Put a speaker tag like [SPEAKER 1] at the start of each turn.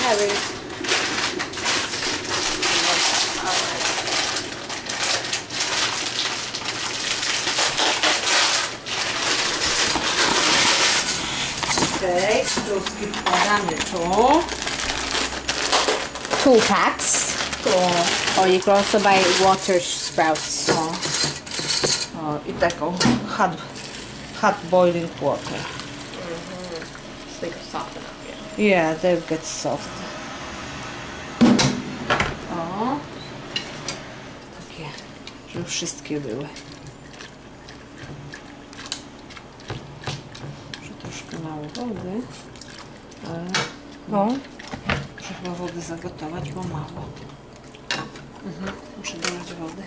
[SPEAKER 1] Very.
[SPEAKER 2] Okej, kluski wkładamy tu.
[SPEAKER 1] 2 packs.
[SPEAKER 2] Tu.
[SPEAKER 1] Or you can also buy water sprouts.
[SPEAKER 2] O, i taką hot boiling water.
[SPEAKER 1] So they can soften up.
[SPEAKER 2] Yeah, they'll get soft. O. Takie, żeby wszystkie były. Może troszkę mało wody, ale muszę chyba wody zagotować, bo mało. Muszę dolać wody.